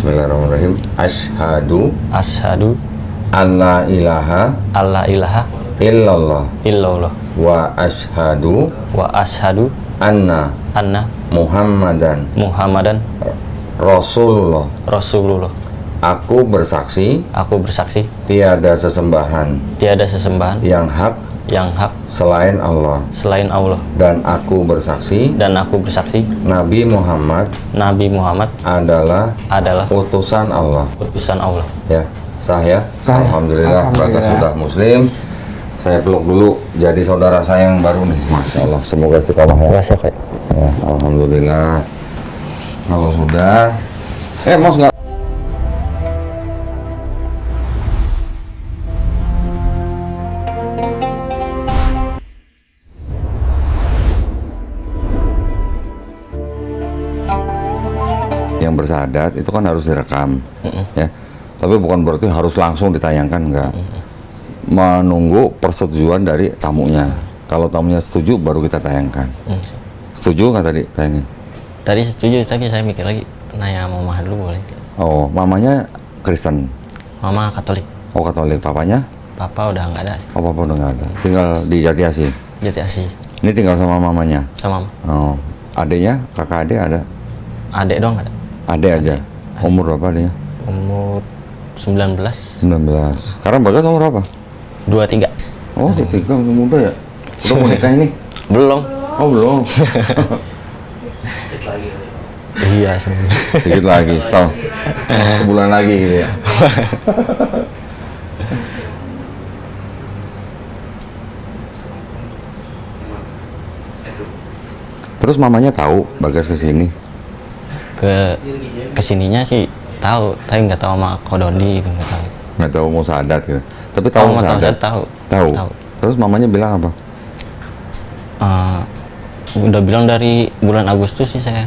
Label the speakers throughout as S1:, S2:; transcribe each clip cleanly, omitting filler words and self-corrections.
S1: Bismillahirrahmanirrahim. Asyhadu
S2: alla ilaha
S1: illallah
S2: illallah
S1: wa asyhadu anna
S2: Muhammadan
S1: Rasulullah.
S2: Aku bersaksi
S1: Tiada sesembahan yang hak selain Allah. Dan aku bersaksi Nabi Muhammad adalah utusan Allah. Ya, sah ya? Alhamdulillah, Bagas sudah muslim. Saya peluk dulu jadi saudara saya yang baru nih. Masya Allah, semoga istiqomah ya. Ya, alhamdulillah. Kalau sudah, Mas nggak? Yang bersyahadat itu kan harus direkam, ya. Tapi bukan berarti harus langsung ditayangkan, enggak. Menunggu persetujuan dari tamunya. Kalau tamunya setuju, baru kita tayangkan. Setuju nggak tadi tayangin?
S2: Tadi setuju, tapi saya mikir lagi, nanya mama dulu boleh?
S1: Oh, mamanya Kristen?
S2: Mama Katolik.
S1: Oh, Katolik. Papanya?
S2: Papa udah nggak ada.
S1: Oh, papa udah nggak ada. Tinggal di Jatiasi?
S2: Jatiasi.
S1: Ini tinggal sama mamanya?
S2: Sama mama.
S1: Oh, adiknya? Kakak adik ada?
S2: Adek dong ada.
S1: Adik aja? Umur berapa adiknya?
S2: Umur 19.
S1: 19. Sekarang Bagas umur berapa?
S2: 23.
S1: Oh, 23, masih muda ya? Udah mau nikah ini?
S2: Belum.
S1: Oh, belum.
S2: Iya sebenarnya.
S1: Dikit lagi, setahun. Sebulan lagi gitu ya. Terus mamanya tahu Bagas kesini?
S2: Kesininya sih tahu, tapi nggak tahu sama Kodondi itu, nggak tahu.
S1: Nggak tahu mau syahadat gitu. Tapi tahu mau syahadat?
S2: Tahu.
S1: Terus mamanya bilang apa?
S2: Udah bilang dari bulan Agustus sih saya.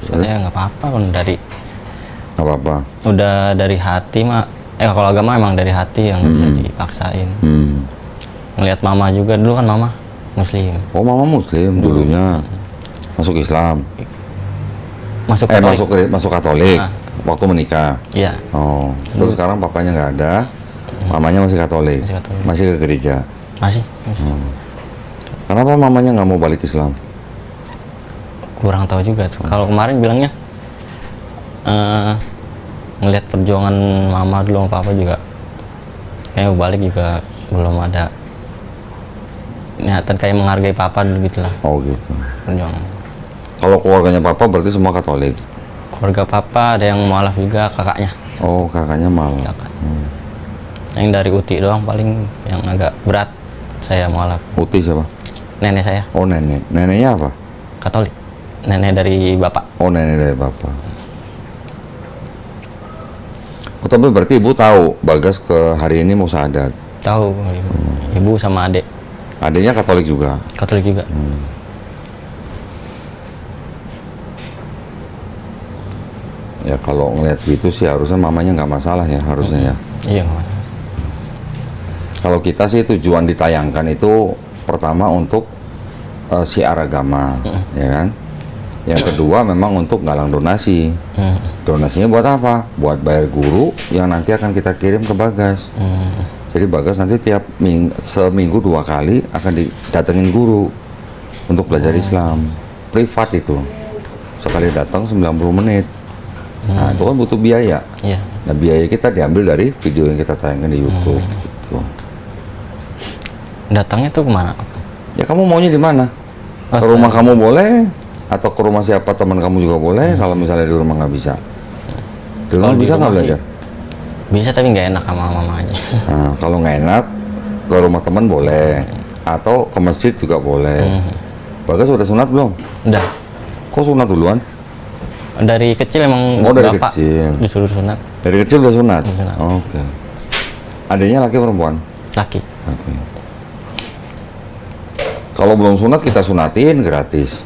S2: Saya nggak apa-apa kan dari.
S1: Nggak apa-apa.
S2: Udah dari hati mak. Kalau agama emang dari hati, yang bisa dipaksain. Ngelihat mama juga, dulu kan mama Muslim.
S1: Oh, mama Muslim dulunya. Masuk Islam.
S2: Masuk Katolik.
S1: Masuk Katolik. Waktu menikah.
S2: Iya.
S1: Oh, terus sekarang papanya nggak ada, mamanya masih Katolik. Masih ke gereja.
S2: Masih.
S1: Kenapa mamanya nggak mau balik Islam?
S2: Kurang tahu juga tuh. Kalau kemarin bilangnya ngelihat perjuangan mama dulu sama papa juga, kayaknya balik juga belum ada niatan kayak menghargai papa dulu gitulah.
S1: Oh gitu.
S2: Perjuangan.
S1: Kalau keluarganya papa berarti semua Katolik?
S2: Keluarga papa ada yang mualaf juga, kakaknya.
S1: Oh, kakaknya malah.
S2: Kakak. Yang dari Uti doang paling yang agak berat saya mualaf.
S1: Uti siapa?
S2: Nenek saya.
S1: Oh, nenek. Neneknya apa?
S2: Katolik. Nenek dari bapak.
S1: Oh, nenek dari bapak. Oh, tapi berarti ibu tahu Bagas ke hari ini mau syahadat?
S2: Tahu, ibu sama adik.
S1: Adiknya Katolik juga?
S2: Katolik juga.
S1: Ya kalau ngeliat gitu sih harusnya mamanya nggak masalah ya, harusnya ya.
S2: Iya, nggak masalah.
S1: Kalau kita sih tujuan ditayangkan itu pertama untuk syiar agama, ya kan. Yang kedua memang untuk galang donasi. Donasinya buat apa? Buat bayar guru yang nanti akan kita kirim ke Bagas. Jadi Bagas nanti seminggu 2 kali akan didatengin guru untuk belajar Islam. Privat itu. Sekali datang 90 menit. Nah, itu kan butuh biaya.
S2: Iya.
S1: Nah, biaya kita diambil dari video yang kita tayangkan di YouTube. Gitu.
S2: Datangnya tuh kemana?
S1: Ya kamu maunya di mana? Ke rumah kamu boleh, atau ke rumah siapa teman kamu juga boleh. Kalau misalnya di rumah nggak bisa, di rumah bisa nggak belajar?
S2: Bisa, tapi nggak enak sama mamanya.
S1: Nah, kalau nggak enak, ke rumah teman boleh, atau ke masjid juga boleh. Bagas udah sunat belum?
S2: Udah.
S1: Kok sunat duluan?
S2: Dari kecil emang
S1: dari
S2: bapak
S1: kecil
S2: disuruh sunat.
S1: Dari kecil udah sunat?
S2: Sunat.
S1: Oke. Adiknya laki perempuan?
S2: Laki.
S1: Oke. Kalau belum sunat kita sunatin gratis.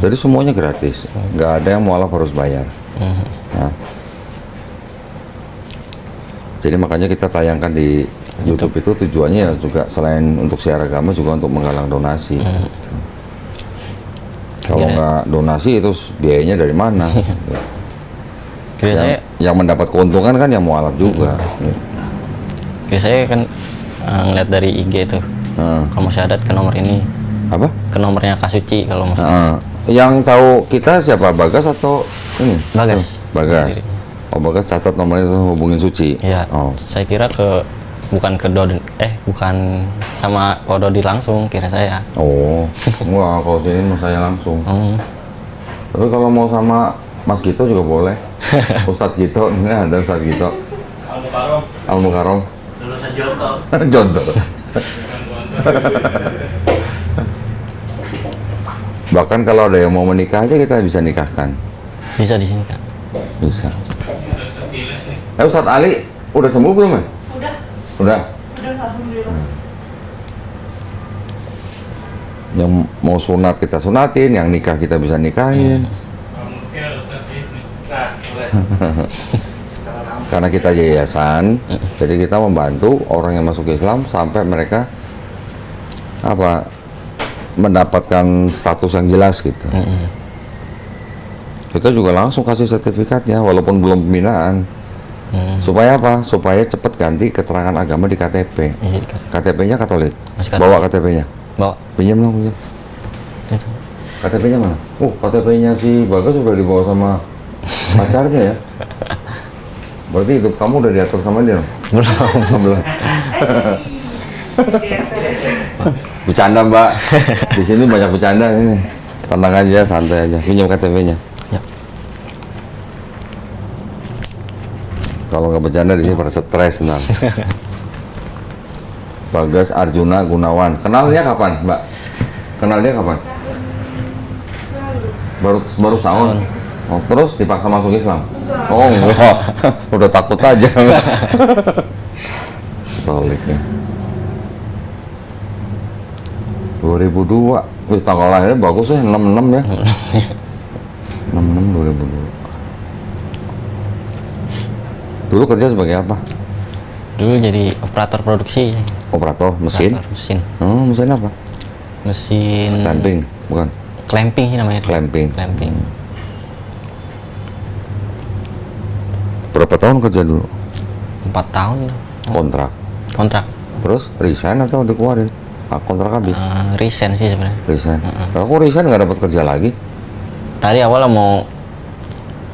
S1: Jadi semuanya gratis. Nggak ada yang mualaf harus bayar. Nah. Jadi makanya kita tayangkan di YouTube itu tujuannya ya juga selain untuk syiar agama juga untuk menggalang donasi. Gitu. Kalau nggak donasi itu biayanya dari mana? yang mendapat keuntungan kan yang mualaf juga.
S2: Kayak saya kan ngeliat dari IG itu. Kalau mau syahadat ke nomor ini.
S1: Apa?
S2: Ke nomornya Kak Suci kalau mau.
S1: Yang tahu kita siapa, Bagas atau ini?
S2: Bagas.
S1: Bagas.
S2: Sendiri.
S1: Oh, Bagas catat nomornya itu, hubungin Suci.
S2: Iya.
S1: Oh.
S2: Saya kira bukan sama Ko Dodi langsung kira saya.
S1: Oh. Wah, kalau sini mau saya langsung. Tapi kalau mau sama Mas Gito juga boleh. Ustadz Gito, ini ada Ustadz Gito. Al-Mukarram.
S3: Lulusan Jonto.
S1: Jonto. Bahkan kalau ada yang mau menikah aja kita bisa nikahkan.
S2: Bisa di sini Kak.
S1: Bisa. Ustadz Ali udah sembuh belum ya?
S4: Udah.
S1: Udah.
S4: Alhamdulillah.
S1: Yang mau sunat kita sunatin, yang nikah kita bisa nikahin. Karena kita yayasan, jadi kita membantu orang yang masuk Islam sampai mereka mendapatkan status yang jelas gitu. Kita juga langsung kasih sertifikatnya walaupun belum pembinaan. Supaya apa? Supaya cepat ganti keterangan agama di KTP.
S2: Iya,
S1: KTP-nya Katolik.
S2: Masih Katolik.
S1: Bawa KTP-nya.
S2: Bawa.
S1: Pinjam dong, pinjam. KTP-nya mana? KTP-nya si Bagas sudah dibawa sama pacarnya ya. Berarti hidup kamu udah diatur sama dia?
S2: Belum.
S1: Belum. Bercanda, Mbak. Di sini banyak bercanda ini. Tenang aja, santai aja. Pinjam KTP-nya.
S2: Ya.
S1: Kalau nggak bercanda di sini pada stres ntar. Bagas Arjuna Gunawan. Kenalnya kapan, Mbak? Kenalnya kapan? Baru setahun. Oh, terus dipaksa masuk Islam? Oh enggak, udah takut aja. Katolik ya. 2002, wih tanggal lahirnya bagus ya, 66 ya. 66 2002. Dulu kerja sebagai apa?
S2: Dulu jadi operator produksi.
S1: Operator mesin?
S2: Operator mesin.
S1: Oh, mesin apa?
S2: Mesin
S1: Stamping, bukan?
S2: clamping sih namanya.
S1: Clamping.
S2: Clamping.
S1: Berapa tahun kerja dulu?
S2: 4 tahun.
S1: Kontrak.
S2: Kontrak.
S1: Terus resign atau dikeluarin? Kontrak habis?
S2: Resign sih sebenarnya.
S1: Resign. Aku resign nggak dapat kerja lagi?
S2: Tadi awalnya mau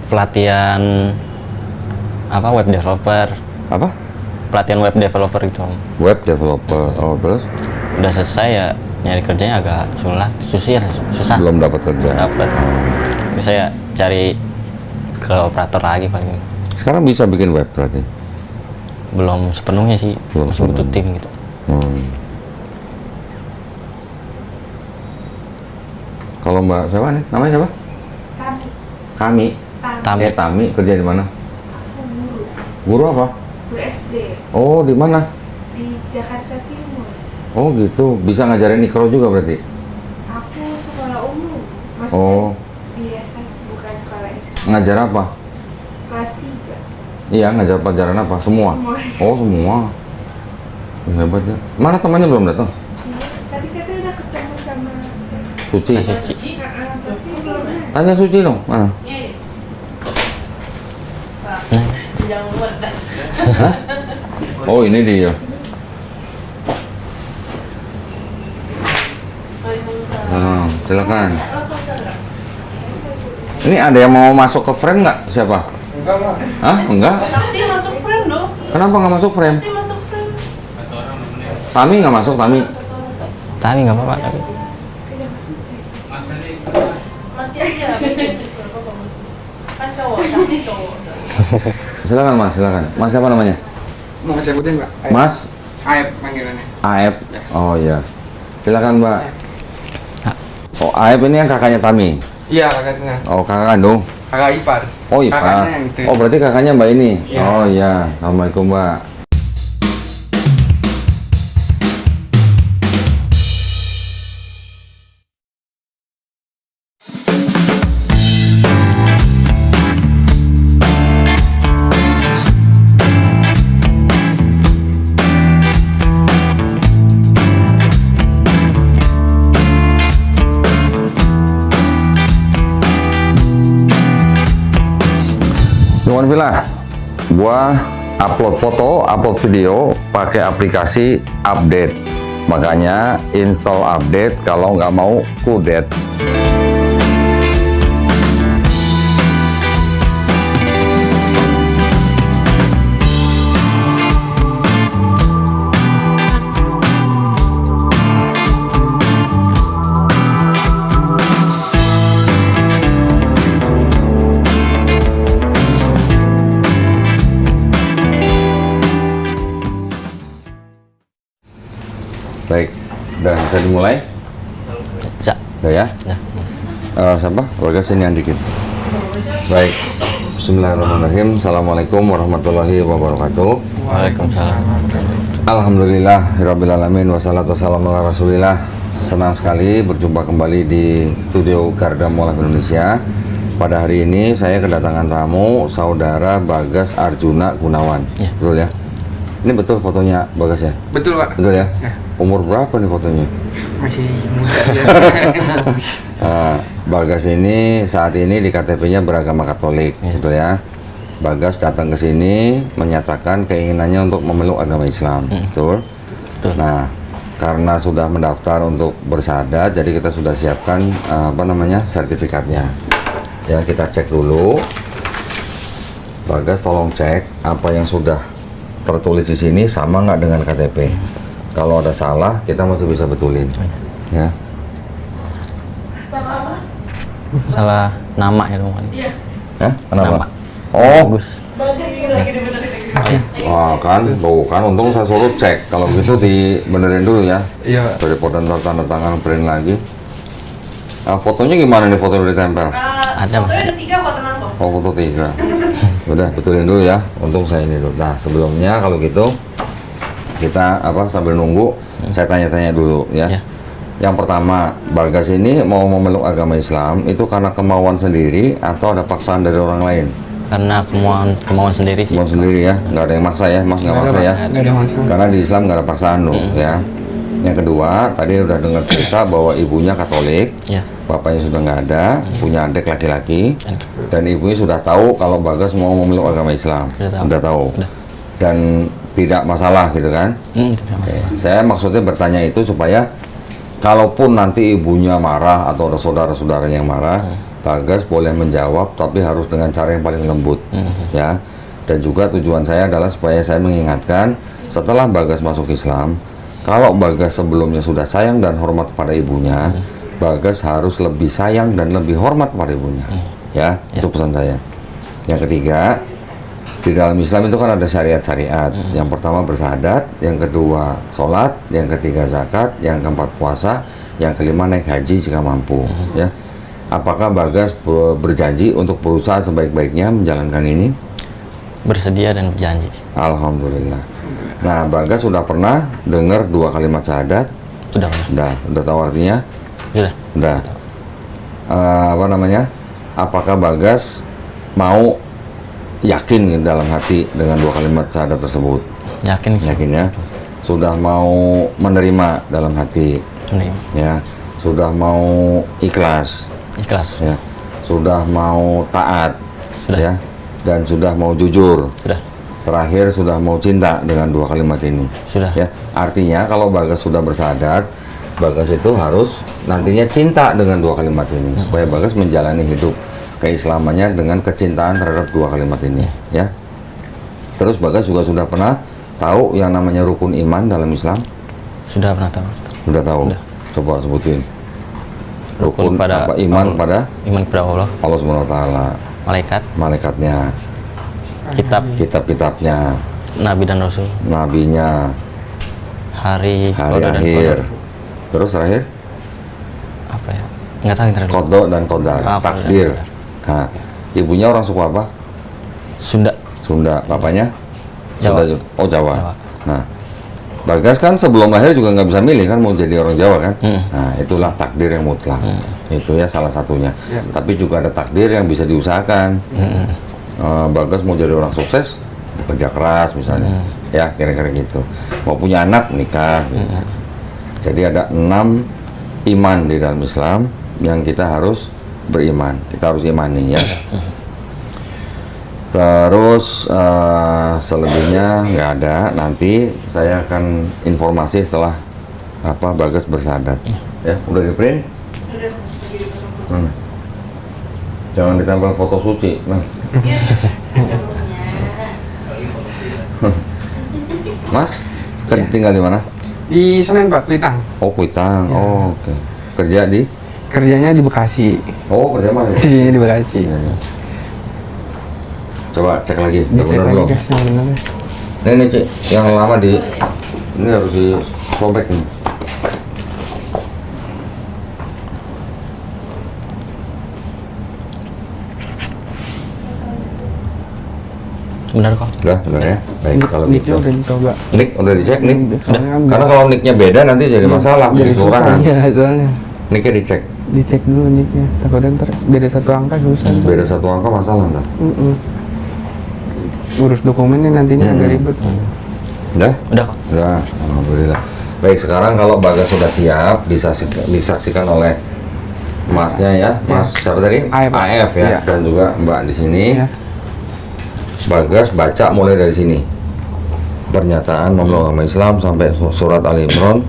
S2: pelatihan web developer.
S1: Apa?
S2: Pelatihan web developer gitu.
S1: Web developer. Oh, terus?
S2: Udah selesai ya, nyari kerjanya agak susah.
S1: Belum dapat kerja.
S2: Dapat. Terus saya cari ke operator lagi paling.
S1: Sekarang bisa bikin web berarti?
S2: Belum sepenuhnya sih,
S1: Belum
S2: masih butuh
S1: sepenuhnya.
S2: tim gitu.
S1: Kalau Mbak siapa nih? Namanya siapa? Kami. Tami kerja di mana?
S4: Aku guru.
S1: Guru apa?
S4: Guru SD
S1: Oh, di mana?
S4: di Jakarta Timur.
S1: Oh, gitu. Bisa ngajarin Iqra juga berarti?
S4: Aku sekolah umum. Maksudnya
S1: Oh,
S4: biasa, bukan sekolah Islam.
S1: ngajar apa?
S4: Kelas 3.
S1: Iya, ngajar pelajaran apa? Semua?
S4: Semua.
S1: Oh, semua. Hebat ya. Mana temannya belum datang?
S4: Tadi katanya udah ketemu sama
S1: Suci.
S2: Suci.
S4: tapi belum ada.
S1: Tanya Suci dong. Mana? Oh, ini dia. Silakan. Ini ada yang mau masuk ke frame nggak? Siapa?
S5: Enggak, Mas.
S1: Hah? Enggak?
S4: Pasti masuk frame dong.
S1: Kenapa nggak masuk frame?
S4: Pasti masuk frame.
S1: Tami nggak masuk, Tami.
S2: Tapi nggak apa-apa.
S4: Tidak masuk frame.
S6: Masih aja kan cowok, saksi cowok.
S1: Silakan Mas, silakan. Mas siapa namanya?
S5: Mau saya sebutin, Mbak? Aep.
S1: Mas
S5: Aep panggilannya.
S1: Aep. Oh iya. Silakan Mbak. Oh Aep ini yang kakaknya Tami.
S5: Iya, kakaknya.
S1: Oh kakak kandung.
S5: Kakak ipar.
S1: Oh ipar.
S5: Kakaknya yang itu.
S1: Oh berarti kakaknya Mbak ini.
S5: Iya.
S1: Oh iya. Assalamualaikum Mbak. Nuwun pilah. Gua upload foto, upload video pakai aplikasi Update. Makanya install Update kalau nggak mau kudet. Baik, dan bisa dimulai?
S2: Bisa.
S1: Udah ya?
S2: Ya.
S1: Siapa? Warga sini yang dikit. Baik, Bismillahirrahmanirrahim. Assalamualaikum warahmatullahi wabarakatuh.
S2: Waalaikumsalam.
S1: Alhamdulillahirrabbilalamin. Wassalatu wassalamu ala rasulillah. Senang sekali berjumpa kembali di studio Garda Mall Indonesia. Pada hari ini saya kedatangan tamu saudara Bagas Arjuna Gunawan.
S2: Ya.
S1: Betul ya? Ini betul fotonya Bagas ya?
S5: Betul Pak.
S1: Betul ya?
S5: Ya.
S1: Umur berapa nih fotonya?
S5: Masih muda dia.
S1: Bagas ini saat ini di KTP-nya beragama Katolik, betul ya? Bagas datang ke sini menyatakan keinginannya untuk memeluk agama Islam, betul?
S2: Betul.
S1: Nah, karena sudah mendaftar untuk bersyahadat, jadi kita sudah siapkan sertifikatnya. Ya, kita cek dulu. Bagas tolong cek apa yang sudah tertulis di sini sama nggak dengan KTP. Kalau ada salah, kita masih bisa betulin. Ya.
S2: Salah nama ya teman.
S6: Iya.
S1: Hah? Kenapa?
S2: Nama.
S1: Oh,
S2: Bagus.
S6: Bagus lagi dibenerin.
S1: kan, bukan. Untung saya suruh cek. Kalau gitu dibenerin dulu ya.
S5: Iya Pak.
S1: Daripada ntar tanda tangan print lagi. Fotonya gimana nih foto udah ditempel?
S2: Ada, Mas,
S6: Ada 3 kok, tenang kok.
S1: Oh, foto 3. Udah betulin dulu ya. Untung saya ini dulu. Nah, sebelumnya kalau gitu kita sambil nunggu saya tanya-tanya dulu ya.
S2: Ya.
S1: Yang pertama, Bagas ini mau memeluk agama Islam itu karena kemauan sendiri atau ada paksaan dari orang lain?
S2: Karena kemauan sendiri sih.
S1: Mau sendiri ya, nggak ada yang maksa ya, Mas nggak maksa ya.
S5: Nggak ada masalah.
S1: Karena di Islam nggak ada paksaan loh ya. Yang kedua, tadi udah dengar cerita bahwa ibunya Katolik,
S2: Ya.
S1: bapaknya sudah nggak ada, punya adik laki-laki, dan ibunya sudah tahu kalau Bagas mau memeluk agama Islam,
S2: Sudah tahu.
S1: tahu,
S2: Sudah.
S1: dan tidak masalah gitu kan?
S2: Tidak
S1: Oke.
S2: masalah.
S1: Saya maksudnya bertanya itu supaya kalaupun nanti ibunya marah atau ada saudara-saudara yang marah, Bagas boleh menjawab, tapi harus dengan cara yang paling lembut, ya. Dan juga tujuan saya adalah supaya saya mengingatkan setelah Bagas masuk Islam, kalau Bagas sebelumnya sudah sayang dan hormat pada ibunya, Bagas harus lebih sayang dan lebih hormat pada ibunya, ya. Itu pesan saya. Yang ketiga, di dalam Islam itu kan ada syariat-syariat. Yang pertama bersyahadat, yang kedua sholat, yang ketiga zakat, yang keempat puasa, yang kelima naik haji jika mampu. Ya, apakah Bagas berjanji untuk berusaha sebaik-baiknya menjalankan ini?
S2: Bersedia dan berjanji.
S1: Alhamdulillah. Nah, Bagas sudah pernah dengar 2 kalimat syahadat?
S2: Sudah pernah.
S1: Udah tahu artinya?
S2: Sudah.
S1: Udah. Apakah Bagas mau yakin dalam hati dengan 2 kalimat syahadat tersebut?
S2: Yakin sih.
S1: Yakin ya? Sudah mau menerima dalam hati,
S2: Menerima.
S1: ya? Sudah mau ikhlas,
S2: Ikhlas.
S1: ya? Sudah mau taat,
S2: Sudah.
S1: ya? Dan sudah mau jujur.
S2: Sudah.
S1: Terakhir sudah mau cinta dengan 2 kalimat ini.
S2: Sudah.
S1: Ya, artinya kalau Bagas sudah bersyahadat, Bagas itu harus nantinya cinta dengan 2 kalimat ini, supaya Bagas menjalani hidup keislamannya dengan kecintaan terhadap 2 kalimat ini, ya. Terus Bagas juga sudah pernah tahu yang namanya rukun iman dalam Islam?
S2: Sudah pernah tahu. Mas.
S1: Sudah tahu.
S2: Sudah.
S1: Coba sebutin.
S2: Rukun pada
S1: apa? Iman
S2: Allah.
S1: pada
S2: Iman kepada Allah,
S1: Allah Subhanahu wa taala,
S2: malaikat,
S1: malaikatnya,
S2: kitab,
S1: kitab-kitabnya,
S2: nabi dan rasul,
S1: nabinya,
S2: hari
S1: hari
S2: qada dan
S1: akhir.
S2: qadar.
S1: Terus terakhir
S2: Apa ya? Nggak tahu yang terakhir.
S1: Qadha dan qadar,
S2: Ah,
S1: takdir.
S2: qadar.
S1: Nah, ibunya orang suku apa?
S2: Sunda.
S1: Sunda. Bapaknya?
S2: Jawa.
S1: Sunda juga. Oh, Jawa.
S2: Jawa.
S1: Nah, Bagas kan sebelum lahir juga nggak bisa milih kan mau jadi orang Jawa kan? Nah, itulah takdir yang mutlak. Itu ya salah satunya. Tapi juga ada takdir yang bisa diusahakan. Bagas mau jadi orang sukses, bekerja keras misalnya. Ya, kira-kira gitu. Mau punya anak, nikah. Gitu. Jadi ada 6 iman di dalam Islam yang kita harus beriman. Kita harus imani ya. Terus selebihnya nggak ada. Nanti saya akan informasi setelah Bagas bersadat. Ya, udah di print?
S6: Udah.
S1: Jangan ditempel foto suci. Mas, tinggal di mana?
S5: Di Senen Pak, Kuitang.
S1: Oh, Kuitang. Oh, oke. Kerja di?
S5: Kerjanya di Bekasi.
S1: Oh, kerja mana?
S5: Kerjanya di Bekasi.
S1: Ya. Coba cek lagi,
S5: Dicek
S1: benar
S5: lagi
S1: belum?
S5: gas yang benar.
S1: Ini Cik, yang lama ini harus disobek nih.
S2: Benar kok.
S1: Udah, benar ya? Baik, kalau
S5: Nicknya
S1: gitu.
S5: udah dicoba.
S1: Nick udah dicek nih.
S5: Soalnya kan
S1: Karena kalau nicknya beda nanti jadi masalah di
S5: jadi susah.
S1: kelurahan.
S5: Iya, soalnya.
S1: Nicknya dicek.
S5: Dicek dulu nicknya. Takutnya ntar beda satu angka susah.
S1: Beda satu angka masalah ntar.
S5: Urus dokumennya nantinya agak ribet.
S1: Udah?
S2: Udah kok.
S1: Udah, alhamdulillah. Baik, sekarang kalau Bagas sudah siap, disaksikan oleh Masnya ya, Mas siapa tadi?
S5: AF.
S1: ya,
S5: Iya.
S1: dan juga Mbak di sini.
S5: Ya.
S1: Bagas baca mulai dari sini. Pernyataan memeluk agama Islam sampai surat Ali Imran.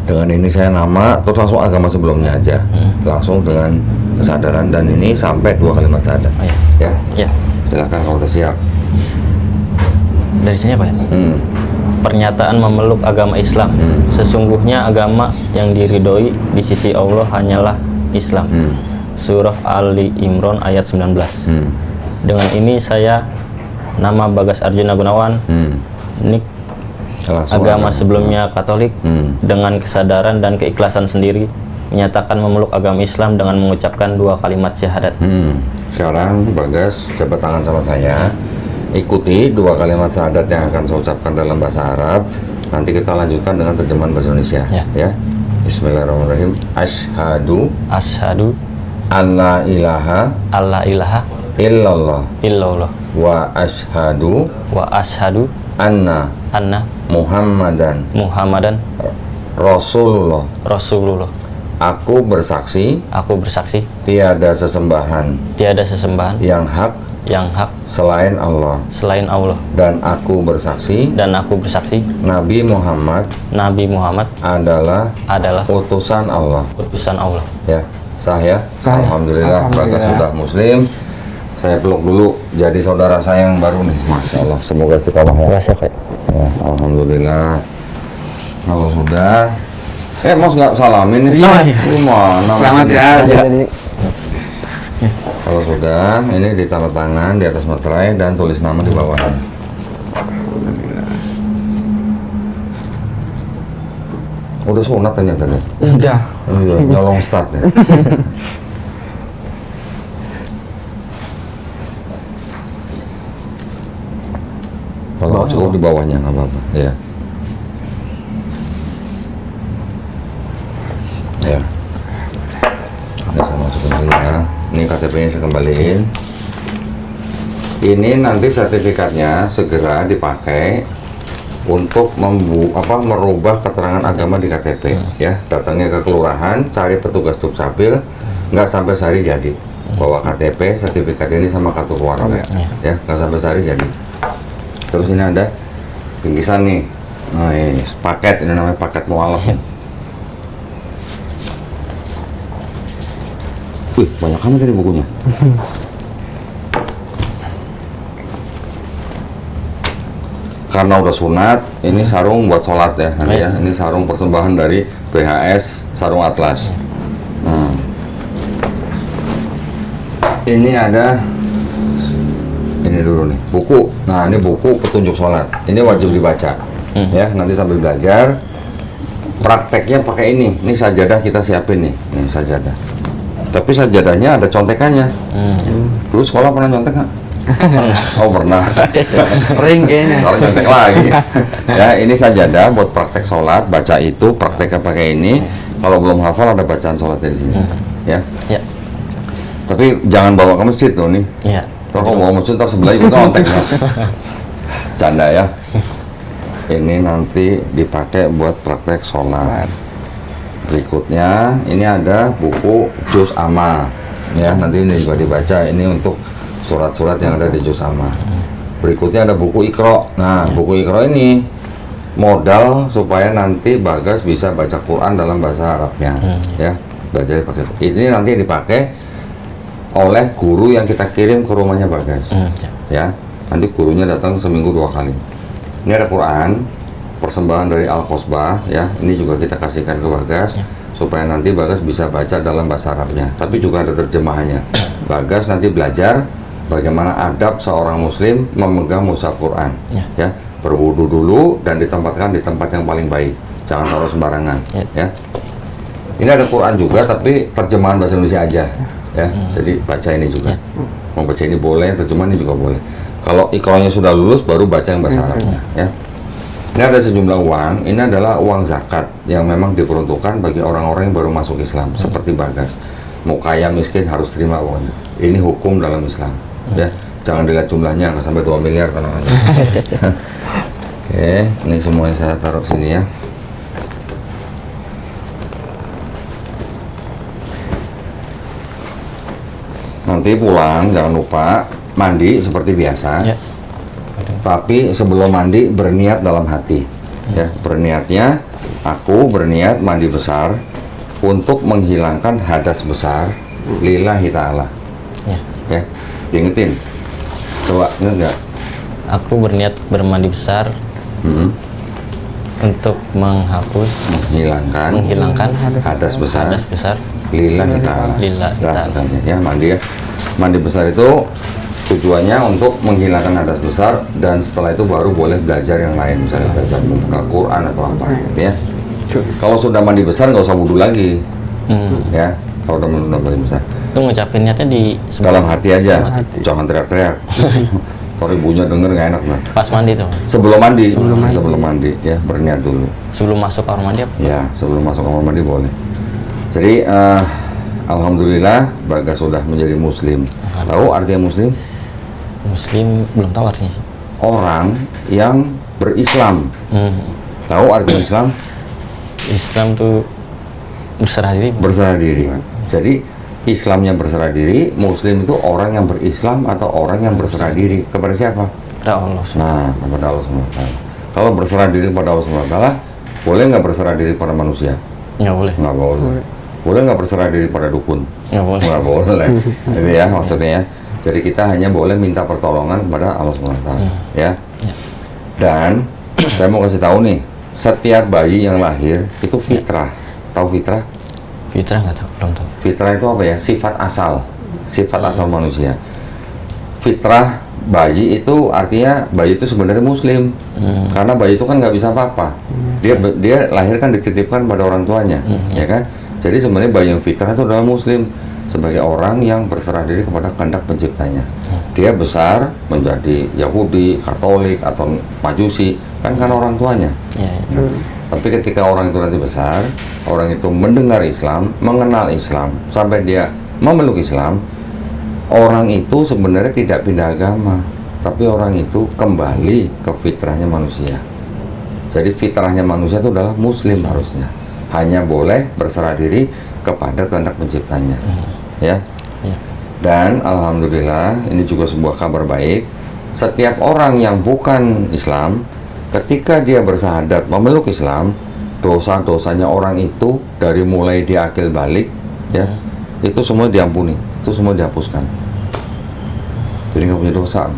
S1: Dengan ini saya nama, terus langsung agama sebelumnya aja. Langsung dengan kesadaran, dan ini sampai 2 kalimat syahadat.
S2: Oh, iya.
S1: Ya,
S2: Ya.
S1: silakan kalau udah siap.
S2: Dari sini apa ya?
S1: Hmm.
S2: Pernyataan memeluk agama Islam. Sesungguhnya agama yang diridhoi di sisi Allah hanyalah Islam. Surah Ali Imran ayat 19. Dengan ini saya, nama Bagas Arjuna Gunawan, nik
S1: Langsung
S2: agama sebelumnya Katolik, dengan kesadaran dan keikhlasan sendiri menyatakan memeluk agama Islam dengan mengucapkan 2 kalimat syahadat.
S1: Sekarang Bagas coba tangan sama saya, ikuti 2 kalimat syahadat yang akan saya ucapkan dalam bahasa Arab. Nanti kita lanjutkan dengan terjemahan bahasa Indonesia.
S2: Ya.
S1: Bismillahirrahmanirrahim. Asyhadu
S2: Asyhadu
S1: alla ilaha
S2: alla ilaha
S1: illallah
S2: illallah
S1: wa asyhadu
S2: wa asyhadu
S1: anna
S2: anna
S1: Muhammadan
S2: Muhammadan
S1: Rasulullah.
S2: Rasulullah.
S1: Aku bersaksi
S2: Aku bersaksi
S1: tiada sesembahan
S2: tiada sesembahan
S1: yang hak selain Allah,
S2: selain Allah,
S1: dan aku bersaksi
S2: dan aku bersaksi
S1: Nabi Muhammad
S2: Nabi Muhammad
S1: adalah
S2: adalah
S1: utusan Allah.
S2: utusan Allah.
S1: Ya, sah ya?
S5: Sah.
S1: Alhamdulillah, Bagas
S5: Alhamdulillah.
S1: sudah muslim. Saya peluk dulu, jadi saudara saya yang baru nih. Masya Allah, semoga istiqomah ya. Ya, alhamdulillah. Kalau sudah, Mas nggak salamin nih?
S5: Iya.
S1: Gimana?
S5: Selamat
S1: Mas?
S5: ya.
S1: Kalau sudah, ini ditanda tangan di atas materai dan tulis nama di bawahnya. Udah sunat ternyata deh.
S5: Udah.
S1: Iya, nyolong start ya. Kalau cukup di bawahnya nggak apa-apa. Ya. Ya. Ini saya masukin sini ya. Ini KTP-nya saya kembaliin. Ini nanti sertifikatnya segera dipakai untuk merubah keterangan agama di KTP. Ya, datangnya ke kelurahan, cari petugas Dukcapil, nggak sampai sehari jadi. Bawa KTP, sertifikat ini sama kartu keluarga. Ya, nggak sampai sehari jadi. Terus ini ada bingkisan nih. Nah, ini paket, ini namanya paket mualaf. Wih, banyak amat tadi bukunya. Karena udah sunat, ini sarung buat sholat ya nanti ya. Ini sarung persembahan dari BHS Sarung Atlas. Nah, ini ada ini dulu nih buku. Nah, ini buku petunjuk sholat. Ini wajib dibaca ya. Nanti sambil belajar, prakteknya pakai ini. Ini sajadah kita siapin nih. Ini sajadah. Tapi sajadahnya ada contekannya. Dulu sekolah pernah nyontek nggak? Oh pernah.
S5: Ring kayaknya.
S1: Kalau nyontek lagi. Ya, ini sajadah buat praktek sholat. Baca itu, prakteknya pakai ini. Kalau belum hafal ada bacaan sholatnya di sini. Ya.
S2: Ya.
S1: Tapi jangan bawa ke masjid tuh nih.
S2: Ya.
S1: Kalau kamu bawa masjid, ntar sebelah ikut nyontek. Canda ya. Ini nanti dipakai buat praktek sholat. Berikutnya ini ada buku Juz Amma. Ya, nanti ini juga dibaca. Ini untuk surat-surat yang ada di juz amma. Berikutnya ada buku Iqra. Nah, buku Iqra ini modal supaya nanti Bagas bisa baca Quran dalam bahasa Arabnya, ya. Belajar pakai. Ini nanti dipakai oleh guru yang kita kirim ke rumahnya Bagas, ya. Nanti gurunya datang seminggu 2 kali. Ini ada Quran, persembahan dari Al-Qasbah, ya. Ini juga kita kasihkan ke Bagas supaya nanti Bagas bisa baca dalam bahasa Arabnya. Tapi juga ada terjemahannya. Bagas nanti belajar bagaimana adab seorang Muslim memegang mushaf Quran, ya. Berwudu dulu dan ditempatkan di tempat yang paling baik. Jangan taruh sembarangan, ya. Ini ada Quran juga, tapi terjemahan bahasa Indonesia aja, ya. Jadi baca ini juga. Mau baca ini boleh, terjemahan ini juga boleh. Kalau Iqranya sudah lulus, baru baca yang bahasa Arabnya, ya. Ini ada sejumlah uang. Ini adalah uang zakat yang memang diperuntukkan bagi orang-orang yang baru masuk Islam, seperti Bagas. Mau kaya miskin harus terima uangnya. Ini hukum dalam Islam, ya. Jangan dilihat jumlahnya, nggak sampai 2 miliar, tenang aja. Oke, ini semuanya saya taruh sini, ya. Nanti pulang jangan lupa mandi seperti biasa, tapi sebelum mandi berniat dalam hati, ya. Berniatnya, aku berniat mandi besar untuk menghilangkan hadas besar lillahi ta'ala, ya. Diingetin, coba enggak?
S2: Aku berniat bermandi besar untuk menghilangkan
S1: hadas besar lillahi ta'ala.
S2: Lillahi ta'ala.
S1: Ya, mandi, ya. Mandi besar itu tujuannya untuk menghilangkan hadas besar, dan setelah itu baru boleh belajar yang lain, misalnya belajar membuka Quran atau apa, ya. Kalau sudah mandi besar nggak usah wudhu lagi, ya. Kalau udah mandi besar,
S2: Itu ngucapin niatnya di
S1: dalam hati aja, jangan teriak-teriak. Kalau ibunya denger nggak enak, nah.
S2: pas mandi tuh.
S1: Sebelum mandi, ya, berniat dulu.
S2: Sebelum masuk kamar mandi apa?
S1: Ya, sebelum masuk kamar mandi boleh. Jadi alhamdulillah Bagas sudah menjadi Muslim. Tahu artinya Muslim?
S2: Muslim belum tahu artinya sih.
S1: Orang yang berislam. Tahu artinya Islam?
S2: Islam tuh berserah diri.
S1: Berserah diri. Jadi Islamnya berserah diri, Muslim itu orang yang berislam atau orang yang berserah diri kepada siapa?
S2: Kepada Allah.
S1: Nah, kepada Allah SWT. Kalau berserah diri kepada Allah SWT, boleh nggak berserah diri pada manusia?
S2: Nggak boleh.
S1: Nggak boleh. Boleh nggak berserah diri pada dukun?
S2: Nggak boleh.
S1: Nggak boleh. Itu ya maksudnya, ya. Jadi kita hanya boleh minta pertolongan kepada Allah SWT, ya. Dan saya mau kasih tahu nih, setiap bayi yang lahir itu fitrah. Tahu fitrah?
S2: Fitrah nggak tahu, belum tahu.
S1: Fitrah itu apa ya? Sifat asal manusia. Fitrah bayi itu artinya bayi itu sebenarnya Muslim, karena bayi itu kan nggak bisa apa-apa. Dia lahir kan dititipkan pada orang tuanya, ya kan? Jadi sebenarnya bayi yang fitrah itu adalah Muslim, sebagai orang yang berserah diri kepada kehendak penciptanya. Dia besar menjadi Yahudi, Katolik atau Majusi kan karena orang tuanya. Tapi ketika orang itu nanti besar, orang itu mendengar Islam, mengenal Islam, sampai dia memeluk Islam, orang itu sebenarnya tidak pindah agama, tapi orang itu kembali ke fitrahnya manusia. Jadi fitrahnya manusia itu adalah Muslim harusnya. Hanya boleh berserah diri kepada kehendak penciptanya, ya. Dan alhamdulillah ini juga sebuah kabar baik. Setiap orang yang bukan Islam, ketika dia bersahadat memeluk Islam, dosa-dosanya orang itu dari mulai dia akil balik, ya, itu semua diampuni, itu semua dihapuskan. Jadi nggak punya dosa.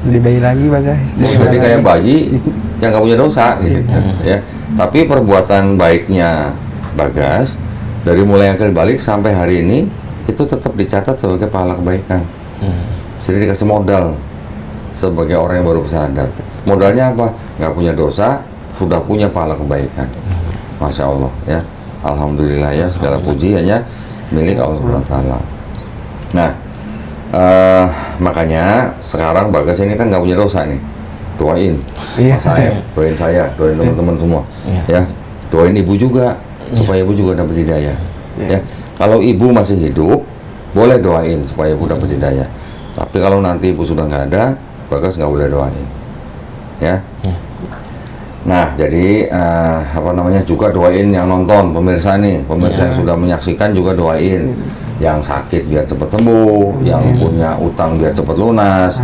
S5: Jadi bayi lagi Bagas.
S1: Jadi kayak bayi yang nggak punya dosa, gitu, ya. Tapi perbuatan baiknya Bagas dari mulai akil balik sampai hari ini itu tetap dicatat sebagai pahala kebaikan. Jadi dikasih modal sebagai orang yang baru bersahadat. Modalnya apa? Nggak punya dosa, sudah punya pahala kebaikan. Masya Allah, ya. Alhamdulillah, ya. Segala puji hanya milik Allah SWT. Nah, makanya sekarang Bagas ini kan nggak punya dosa nih. Doain Mas Saeb, doain saya, doain teman-teman semua, ya. Doain ibu juga supaya ibu juga dapat hidayah, ya. Kalau ibu masih hidup, boleh doain supaya ibu dapat hidayah. Tapi kalau nanti ibu sudah nggak ada, Bagas nggak boleh doain, ya. Nah, jadi juga doain yang nonton, pemirsa nih, pemirsa yang sudah menyaksikan juga doain. yang sakit biar cepat sembuh, yang punya utang biar cepat lunas,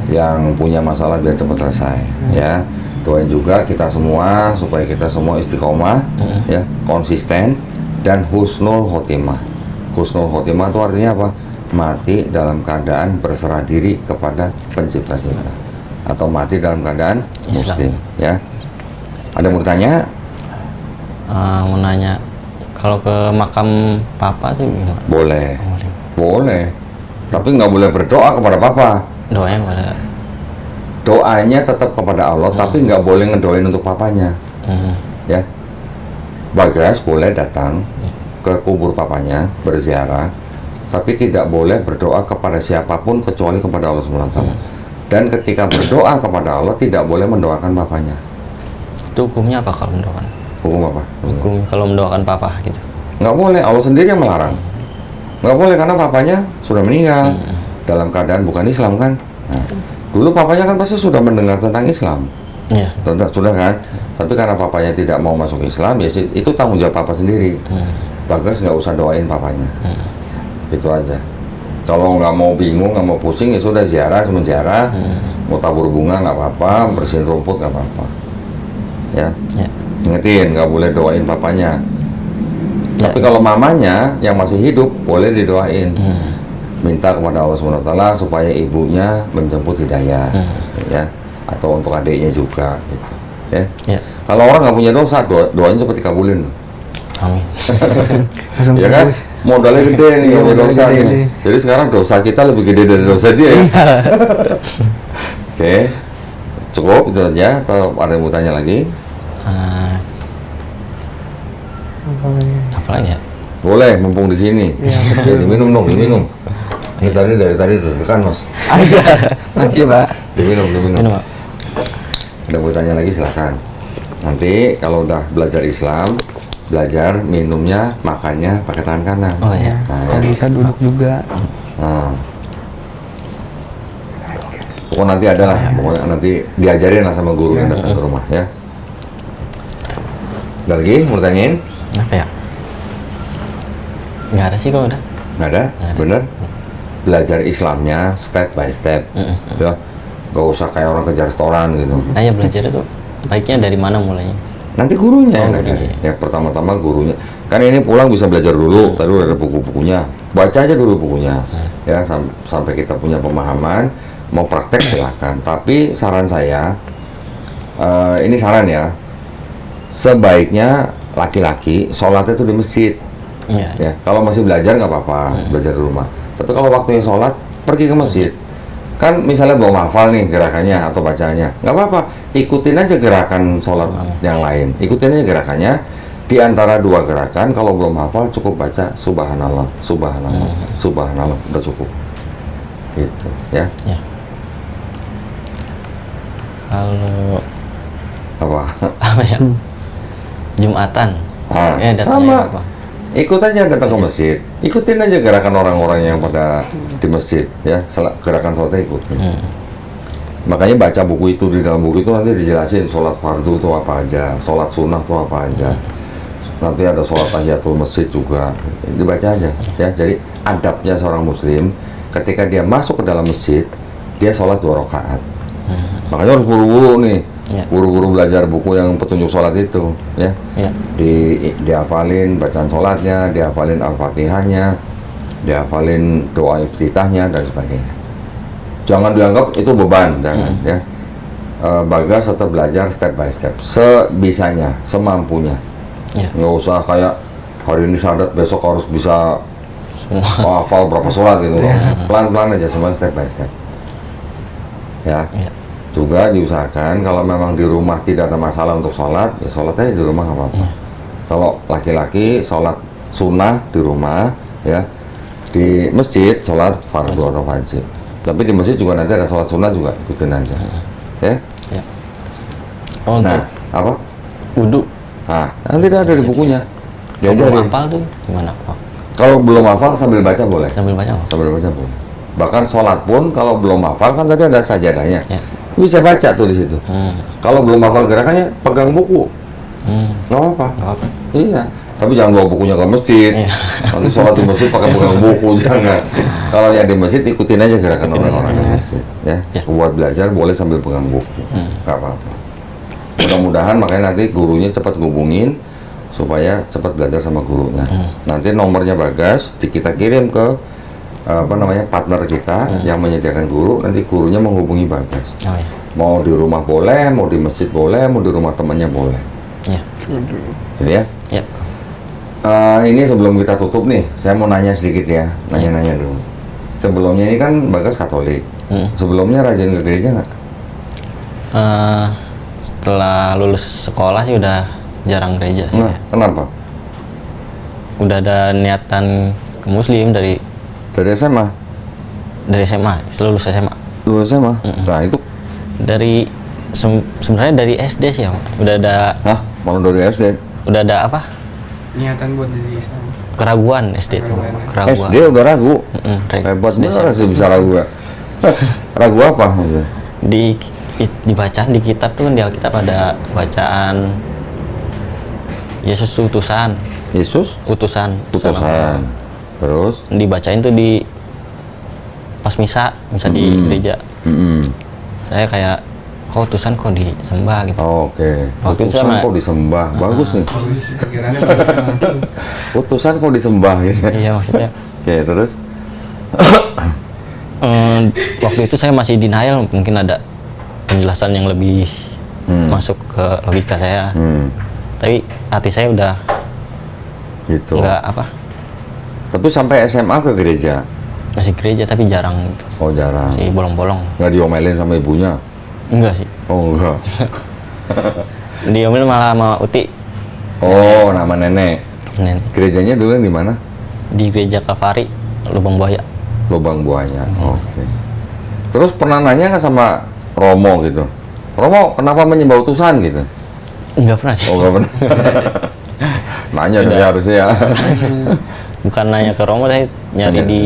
S1: yang punya masalah biar cepat selesai. Ya, doain juga kita semua supaya kita semua istiqomah, ya, konsisten dan husnul khotimah. Husnul khotimah itu artinya apa? Mati dalam keadaan berserah diri kepada pencipta kita, atau mati dalam keadaan muslim. Ya, ada yang mau ditanya?
S2: Mau nanya, kalau ke makam papa tuh gimana?
S1: Boleh, boleh. Tapi nggak boleh berdoa kepada papa.
S2: Doanya pada
S1: Doanya tetap kepada Allah, tapi nggak boleh ngedoain untuk papanya. Ya, Bagas boleh datang ke kubur papanya berziarah, tapi tidak boleh berdoa kepada siapapun kecuali kepada Allah SWT. Dan ketika berdoa kepada Allah tidak boleh mendoakan papanya.
S2: itu hukumnya apa kalau mendoakan?
S1: Hukum apa?
S2: Hukum kalau mendoakan papa gitu.
S1: Nggak boleh, Allah sendiri yang melarang. Nggak boleh karena papanya sudah meninggal dalam keadaan bukan Islam kan. Nah, dulu papanya kan pasti sudah mendengar tentang Islam.
S2: Iya.
S1: Sudah kan? Tapi karena papanya tidak mau masuk Islam, ya itu tanggung jawab papa sendiri. Bagas nggak usah doain papanya. Itu aja. Kalau nggak mau bingung, nggak mau pusing, ya sudah ziarah, semenziarah. Mau tabur bunga nggak apa-apa, bersihin rumput nggak apa-apa. Ya.
S2: Ya.
S1: Ingetin, nggak boleh doain papanya. Tapi kalau mamanya yang masih hidup, boleh didoain. Minta kepada Allah SWT supaya ibunya menjemput hidayah, gitu ya. Atau untuk adiknya juga, gitu. Ya.
S2: Ya.
S1: Kalau orang nggak punya dosa, doanya seperti kabulin.
S2: Amin.
S5: Langsung
S1: Ya kan?
S5: tembus.
S1: Modalnya gede nih, nggak punya
S5: modalnya
S1: dosa
S5: gede
S1: nih.
S5: nih.
S1: Jadi sekarang dosa kita lebih gede dari dosa dia. Ya? Oke. Cukup itu aja. Atau ada yang mau tanya lagi?
S2: Eh, apa lagi ya?
S1: Boleh, mumpung di sini.
S5: Iya,
S1: Ya, diminum dong, diminum. Ini tadi dari tadi deg-degan mas.
S5: Makasih Pak.
S1: Diminum.
S2: Ini Pak.
S1: Ada mau tanya lagi silakan. Nanti kalau udah belajar Islam, belajar minumnya, makannya pakai tangan kanan.
S2: Oh ya.
S1: Nah,
S5: Kalau
S1: ya.
S5: bisa duduk juga.
S1: Nah. Pokoknya nanti ada lah, pokoknya nanti diajarin lah sama guru yang datang ke rumah ya. Ada lagi mau tanyain?
S2: Apa ya? Nggak ada sih kalau udah.
S1: Nggak ada? Bener? Belajar Islamnya step by step, ya. Gak usah kayak orang kejar restoran gitu.
S2: Ya belajar itu baiknya dari mana mulainya?
S1: Nanti gurunya yang
S2: gurunya.
S1: ngajarin. Ya pertama-tama gurunya. Kan ini pulang bisa belajar dulu, tadi udah ada buku-bukunya. Baca aja dulu bukunya. Ya sampai kita punya pemahaman. Mau praktek silakan. Tapi saran saya, ini saran ya. Sebaiknya laki-laki sholatnya itu di masjid.
S2: Iya.
S1: Ya, kalau masih belajar nggak apa-apa, belajar di rumah. Tapi kalau waktunya sholat, pergi ke masjid. Kan misalnya belum hafal nih gerakannya atau bacanya, nggak apa-apa, ikutin aja gerakan sholat yang lain. Ikutin aja gerakannya. Di antara dua gerakan, kalau belum hafal cukup baca subhanallah, subhanallah, subhanallah, udah cukup. Gitu, ya.
S2: Ya. Kalau
S1: Apa?
S2: apa ya? Jumatan.
S1: Ah,
S2: Datangnya
S1: sama.
S2: apa?
S1: Ikut aja datang ke masjid. Ikutin aja gerakan orang-orang yang pada di masjid, ya. Gerakan sholatnya ikutin. Makanya baca buku itu, di dalam buku itu nanti dijelasin sholat fardu itu apa aja, sholat sunnah itu apa aja. Nanti ada sholat tahiyatul masjid juga. Dibaca aja, ya. Jadi adabnya seorang muslim ketika dia masuk ke dalam masjid, dia sholat 2 rakaat. Makanya harus buru-buru nih.
S2: Ya.
S1: Buru-buru belajar buku yang petunjuk sholat itu, ya.
S2: Ya.
S1: Dihafalin bacaan sholatnya, dihafalin al-fatihahnya, dihafalin doa iftitahnya dan sebagainya. Jangan dianggap itu beban, jangan ya. Bagas tetap belajar step by step, sebisanya, semampunya.
S2: Ya.
S1: Nggak usah kayak hari ini syahadat, besok harus bisa
S2: Semua.
S1: hafal berapa sholat gitu loh. Pelan-pelan aja, semua step by step. Ya.
S2: Ya.
S1: Juga diusahakan kalau memang di rumah tidak ada masalah untuk sholat, ya sholat aja di rumah nggak apa-apa. Kalau laki-laki sholat sunnah di rumah, ya di masjid sholat fardu atau wajib. Tapi di masjid juga nanti ada sholat sunnah juga, ikutin aja, ya.
S2: Ya. Oh, untuk
S1: Nah, apa?
S2: wudhu
S1: Nah, nanti ada di bukunya.
S2: kalau belum
S1: Diajarin.
S2: hafal tuh gimana Pak?
S1: Kalau belum hafal sambil baca boleh.
S2: Sambil baca Pak?
S1: Sambil baca boleh. Bahkan sholat pun kalau belum hafal kan tadi ada sajadahnya.
S2: Ya.
S1: Bisa baca tuh di situ. Kalau belum hafal gerakannya, pegang buku. Nggak apa-apa.
S2: Nggak apa.
S1: Iya. Tapi jangan bawa bukunya ke masjid. Nanti sholat di masjid pakai pegang buku, jangan. Kalau yang di masjid ikutin aja gerakan orang-orang di masjid. Ya. Buat belajar boleh sambil pegang buku, nggak apa-apa. Mudah-mudahan makanya nanti gurunya cepat hubungin supaya cepat belajar sama gurunya. Nanti nomornya Bagas kita kirim ke partner kita yang menyediakan guru. Nanti gurunya menghubungi Bagas.
S2: Oh ya.
S1: Mau di rumah boleh, mau di masjid boleh, mau di rumah temannya boleh.
S2: Ya.
S1: Gitu ya.
S2: Ya.
S1: Ini sebelum kita tutup nih, saya mau nanya sedikit ya, nanya-nanya dulu. Sebelumnya ini kan Bagas Katolik. Sebelumnya rajin ke gereja nggak?
S2: Setelah lulus sekolah sih udah jarang gereja sih.
S1: Nah, kenapa?
S2: Udah ada niatan ke Muslim dari
S1: SMA?
S2: SMA, lulus SMA.
S1: Lulus SMA? Nah itu?
S2: Dari sebenarnya dari SD sih ya, udah ada.
S1: Hah? Malah dari SD?
S2: Udah ada apa?
S5: Niatan buat jadi Islam.
S2: Keraguan SD tuh. Keraguan.
S1: SD udah ragu?
S2: Dari
S1: Hebat
S2: SD
S1: bener sih bisa ragu ya. Ragu apa maksudnya?
S2: Dibaca di kitab tuh kan, di Alkitab ada bacaan Yesus utusan.
S1: Yesus?
S2: Utusan.
S1: Terus?
S2: Dibacain tuh di pas misa di gereja. Saya kayak kok utusan kok disembah gitu.
S1: Oke.
S2: Waktu itu
S1: Utusan
S2: sama-
S1: kok disembah? Bagus nih.
S5: Bagus sih pikirannya bagus.
S1: Utusan kok disembah gitu.
S2: Iya maksudnya.
S1: Oke, terus?
S2: Waktu itu saya masih denial, mungkin ada penjelasan yang lebih masuk ke logika saya. Tapi hati saya udah
S1: Gitu.
S2: nggak apa,
S1: Tapi sampai SMA ke gereja?
S2: masih gereja tapi jarang gitu.
S1: Oh jarang.
S2: Masih bolong-bolong.
S1: Nggak diomelin sama ibunya?
S2: Enggak sih.
S1: Oh enggak.
S2: Diomelin malah sama Uti.
S1: Oh nama nenek.
S2: Nenek.
S1: Gerejanya dulu yang di mana?
S2: Di gereja Kalvari, Lubang Buaya.
S1: Lubang Buaya. Oke. Terus pernah nanya nggak sama Romo gitu? Romo kenapa menyembah utusan gitu?
S2: Enggak pernah sih.
S1: Oh nggak pernah. Nanya dong ya harusnya ya.
S2: Bukan nanya ke Romo, saya nyari
S1: Nanya.
S2: di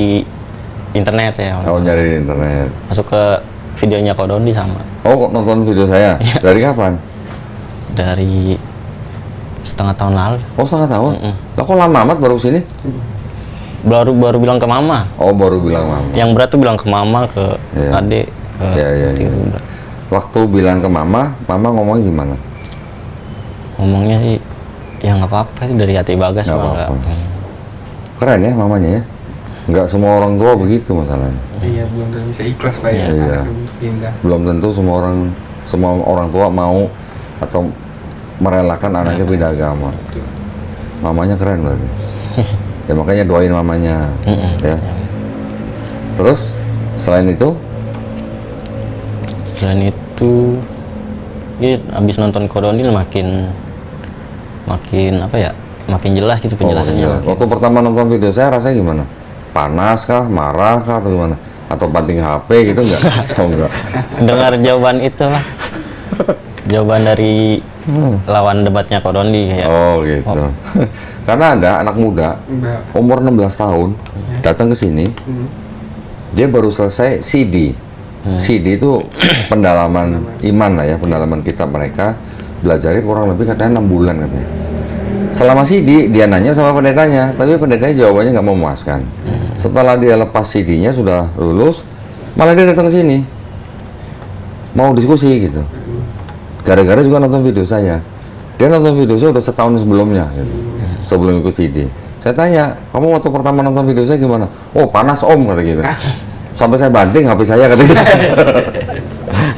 S2: internet saya.
S1: Oh nyari di internet.
S2: Masuk ke videonya Kodondi sama.
S1: Oh kok nonton video saya? Dari kapan?
S2: Dari setengah tahun lalu.
S1: Oh setengah tahun? Lah kok lama amat baru sini?
S2: Baru bilang ke mama.
S1: Oh baru bilang mama.
S2: Yang berat tuh bilang ke mama, ke
S1: Iya.
S2: adik, ke
S1: Iya.
S2: gitu, berat.
S1: Waktu bilang ke mama ngomongnya gimana?
S2: Ngomongnya sih ya nggak apa-apa, itu dari hati Bagas
S1: Nggak
S2: mah
S1: apa-apa.
S2: nggak.
S1: Keren ya mamanya ya? Nggak semua orang tua begitu masalahnya.
S5: Iya, belum tentu bisa ikhlas Pak ya.
S1: Iya.
S5: Untuk pindah.
S1: Belum tentu semua orang tua mau atau merelakan anaknya pindah agama. Mamanya keren berarti. Ya makanya doain mamanya. Ya. Terus selain itu?
S2: Selain itu, ya abis nonton Kodondil makin apa ya? Makin jelas gitu penjelasannya.
S1: Oh, iya. Waktu pertama nonton video saya rasanya gimana? Panas kah, marah kah, atau gimana? Atau banting HP gitu enggak? Oh enggak.
S2: Dengar jawaban itu lah. Jawaban dari lawan debatnya Kodondi kayak.
S1: Oh gitu. Karena ada anak muda
S5: Mbak.
S1: umur 16 tahun datang ke sini, dia baru selesai CD. CD itu pendalaman iman lah ya, pendalaman kitab mereka. Belajarnya kurang lebih katanya 6 bulan katanya. Selama CD dia nanya sama pendetanya, tapi pendetanya jawabannya nggak memuaskan. Setelah dia lepas CD-nya sudah lulus, malah dia datang ke sini mau diskusi gitu. Gara-gara juga nonton video saya. Dia nonton video saya udah setahun sebelumnya gitu. Sebelum ikut CD. Saya tanya, kamu waktu pertama nonton video saya gimana? Oh panas om, kata gitu. Sampai saya banting HP saya, kata gitu.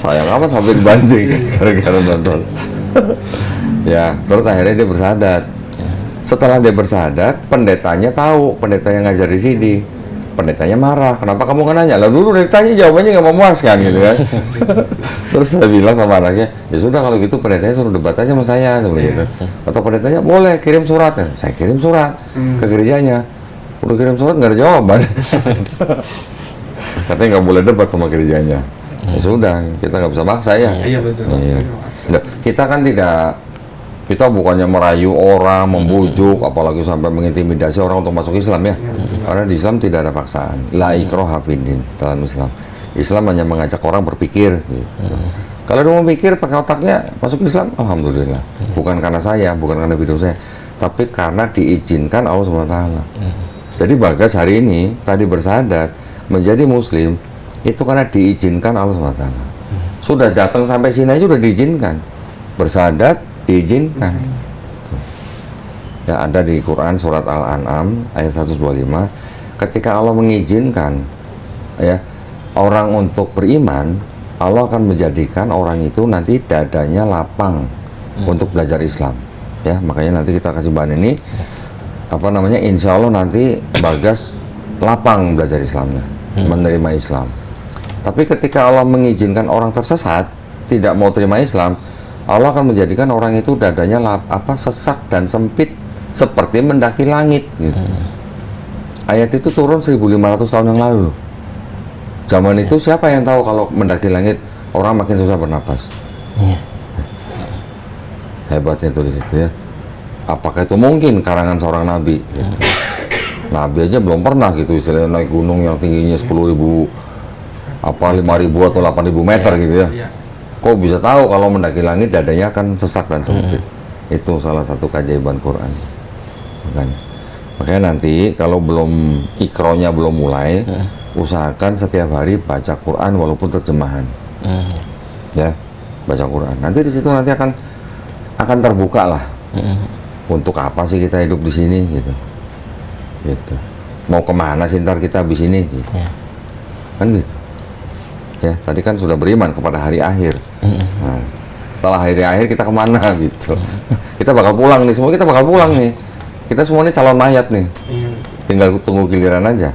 S1: Sayang amat HP dibanting gara-gara nonton. Ya, terus akhirnya dia bersahadat. Setelah dia bersahadat, pendetanya tahu, pendeta yang ngajar di CD. Pendetanya marah, kenapa kamu nggak nanya? Lah dulu ditanya jawabannya nggak memuaskan gitu kan. Terus saya bilang sama anaknya, ya sudah kalau gitu pendetanya suruh debat aja sama saya seperti itu. Atau pendetanya boleh kirim surat ya. Saya kirim surat ke gerejanya. Udah kirim surat nggak ada jawaban. Katanya nggak boleh debat sama gerejanya. Ya sudah, kita nggak bisa maksa ya.
S5: Iya betul.
S1: Iya. Nah, kita kan kita bukannya merayu orang, membujuk, apalagi sampai mengintimidasi orang untuk masuk Islam ya. Karena di Islam tidak ada paksaan. La ikraha fiddin dalam Islam. Islam hanya mengajak orang berpikir. Gitu. Kalau dia mau mikir pakai otaknya masuk Islam, alhamdulillah. Bukan karena saya, bukan karena video saya, tapi karena diizinkan Allah SWT. Jadi Bagas hari ini tadi bersyahadat menjadi muslim itu karena diizinkan Allah SWT. Sudah datang sampai sini aja sudah diizinkan. Bersyahadat diizinkan. Ya, ada di Quran surat Al-An'am ayat 125, ketika Allah mengizinkan ya orang untuk beriman, Allah akan menjadikan orang itu nanti dadanya lapang untuk belajar Islam. Ya, makanya nanti kita kasih bahan ini apa namanya, insya Allah nanti Bagas lapang belajar Islamnya, menerima Islam. Tapi ketika Allah mengizinkan orang tersesat tidak mau terima Islam, Allah akan menjadikan orang itu dadanya sesak dan sempit seperti mendaki langit gitu. Ayat itu turun 1500 tahun yang lalu. Zaman itu siapa yang tahu kalau mendaki langit orang makin susah bernapas? Hebatnya itu di situ ya. Apakah itu mungkin karangan seorang nabi? Gitu. Nabi aja belum pernah gitu istilahnya naik gunung yang tingginya 10.000 5.000 atau 8.000 meter gitu ya. Kok bisa tahu kalau mendaki langit dadanya akan sesak dan sempit? Itu salah satu keajaiban Quran. Makanya nanti kalau belum ikronya belum mulai, usahakan setiap hari baca Quran walaupun terjemahan. Ya, baca Quran. Nanti di situ nanti akan terbuka lah. Untuk apa sih kita hidup di sini gitu. Gitu. Mau kemana sih ntar kita habis ini gitu. Kan gitu. Ya, tadi kan sudah beriman kepada hari akhir. Nah, setelah hari akhir kita kemana gitu. Kita bakal pulang nih, semua kita bakal pulang nih. Kita semua ini calon mayat nih. Tinggal tunggu giliran aja.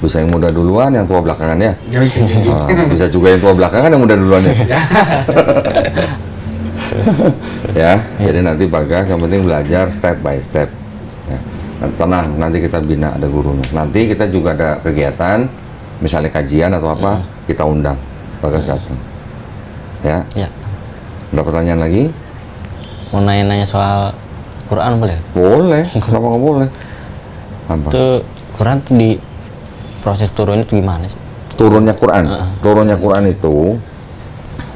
S1: Bisa yang muda duluan, yang tua belakangan ya. Bisa juga yang tua belakangan, yang muda duluan ya. Ya, jadi nanti Bagas yang penting belajar step by step. Ya. Tenang, nanti kita bina, ada gurunya. Nanti kita juga ada kegiatan, misalnya kajian atau apa, kita undang Bagas datang. Ya. Ada pertanyaan lagi?
S2: Mau nanya-nanya soal Quran boleh?
S1: Boleh, kenapa nggak boleh? Apa?
S2: Itu Quran tuh di proses turunnya itu gimana sih?
S1: Turunnya Quran itu,